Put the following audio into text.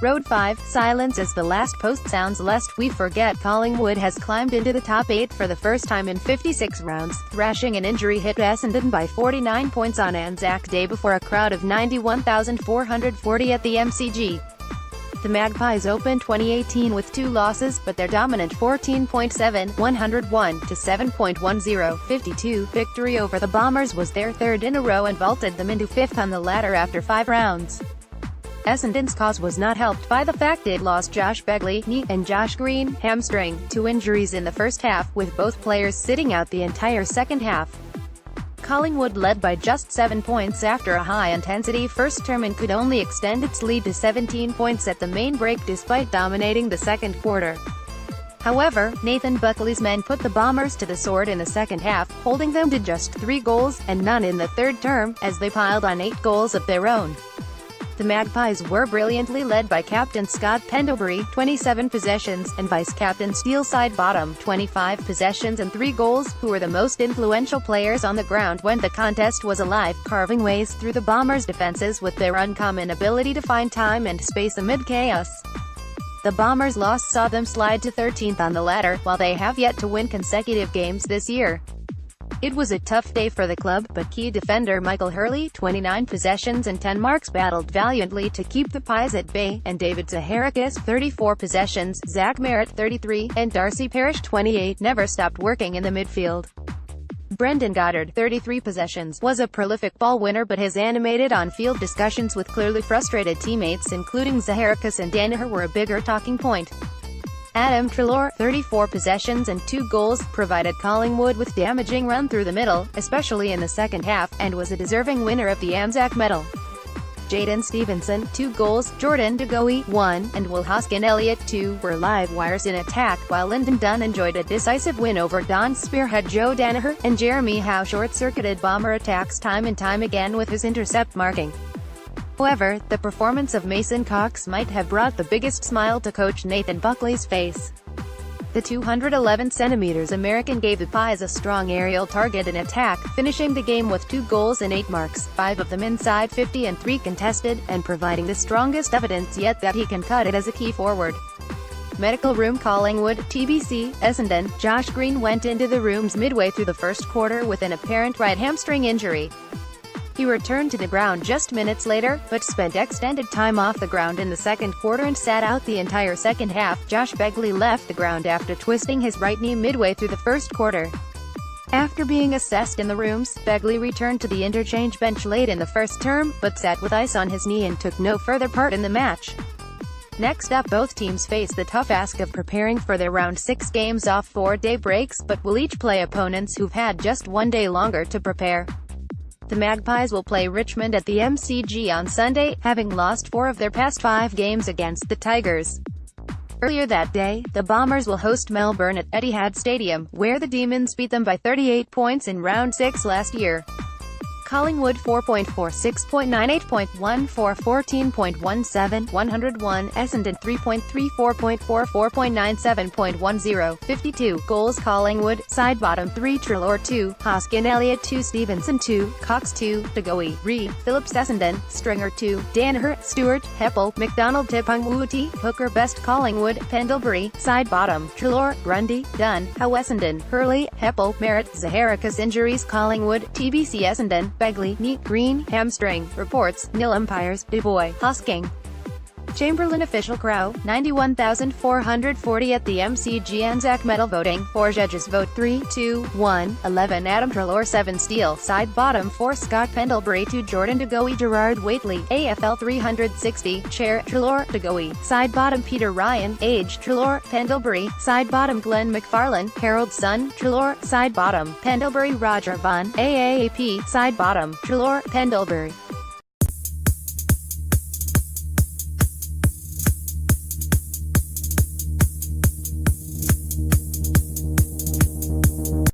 Road 5, silence as the last post sounds. Lest We Forget Collingwood has climbed into the top 8 for the first time in 56 rounds, thrashing an injury hit Essendon by 49 points on Anzac Day before a crowd of 91,440 at the MCG. The Magpies opened 2018 with 2 losses, but their dominant 14.7, 101-7.10, 52 victory over the Bombers was their third in a row and vaulted them into 5th on the ladder after 5 rounds. Essendon's cause was not helped by the fact it lost Josh Begley, knee, and Josh Green, hamstring, to injuries in the first half, with both players sitting out the entire second half. Collingwood led by just 7 points after a high-intensity first term and could only extend its lead to 17 points at the main break despite dominating the second quarter. However, Nathan Buckley's men put the Bombers to the sword in the second half, holding them to just 3 goals, and none in the third term, as they piled on 8 goals of their own. The Magpies were brilliantly led by captain Scott Pendlebury, 27 possessions, and vice-captain Steele Sidebottom, 25 possessions and 3 goals, who were the most influential players on the ground when the contest was alive, carving ways through the Bombers' defenses with their uncommon ability to find time and space amid chaos. The Bombers' loss saw them slide to 13th on the ladder, while they have yet to win consecutive games this year. It was a tough day for the club, but key defender Michael Hurley, 29 possessions and 10 marks, battled valiantly to keep the Pies at bay, and David Zaharakis, 34 possessions, Zach Merritt, 33, and Darcy Parish, 28, never stopped working in the midfield. Brendan Goddard, 33 possessions, was a prolific ball winner but his animated on-field discussions with clearly frustrated teammates including Zaharakis and Danaher were a bigger talking point. Adam Treloar, 34 possessions and 2 goals, provided Collingwood with damaging run through the middle, especially in the second half, and was a deserving winner of the Anzac medal. Jayden Stevenson, 2 goals, Jordan De Goey, 1, and Will Hoskin-Elliott, 2, were live wires in attack, while Lyndon Dunn enjoyed a decisive win over Don spearhead Joe Danaher, and Jeremy Howe short-circuited Bomber attacks time and time again with his intercept marking. However, the performance of Mason Cox might have brought the biggest smile to coach Nathan Buckley's face. The 211cm American gave the Pies a strong aerial target in attack, finishing the game with 2 goals and 8 marks, 5 of them inside 50 and 3 contested, and providing the strongest evidence yet that he can cut it as a key forward. Medical room. Collingwood, TBC, Essendon. Josh Green went into the rooms midway through the first quarter with an apparent right hamstring injury. He returned to the ground just minutes later, but spent extended time off the ground in the second quarter and sat out the entire second half. Josh Begley left the ground after twisting his right knee midway through the first quarter. After being assessed in the rooms, Begley returned to the interchange bench late in the first term, but sat with ice on his knee and took no further part in the match. Next up, both teams face the tough ask of preparing for their round 6 games off 4-day breaks, but will each play opponents who've had just 1 day longer to prepare. The Magpies will play Richmond at the MCG on Sunday, having lost 4 of their past 5 games against the Tigers. Earlier that day, the Bombers will host Melbourne at Etihad Stadium, where the Demons beat them by 38 points in round 6 last year. Collingwood 4.46.98.14 14.17 101 Essendon 3.34.44.97.10 52 goals Collingwood Sidebottom 3 Treloar 2 Hoskin-Elliott 2 Stevenson 2 Cox 2 De Goey Reed Phillips Essendon Stringer 2 Danaher Stewart Heppel McDonald Tipungwuti Hooker Best Collingwood Pendlebury Sidebottom Treloar Grundy Dunn Howe Essendon Hurley Heppel Merritt Zaharakis Injuries Collingwood TBC Essendon Begley, knee, Green, hamstring, reports, nil umpires, DuBois, Hosking. Chamberlain official Crow, 91,440 at the MCG Anzac medal voting, 4 judges vote 3, 2, 1, 11 Adam Treloar 7 Steele, Sidebottom 4 Scott Pendlebury 2 Jordan De Goey Gerard Waitley, AFL 360, Chair, Treloar, De Goey, Sidebottom Peter Ryan, Age, Treloar, Pendlebury, Sidebottom Glenn McFarlane, Harold Sun, Treloar, Sidebottom, Pendlebury Roger Vaughan, AAAP, Sidebottom, Treloar, Pendlebury.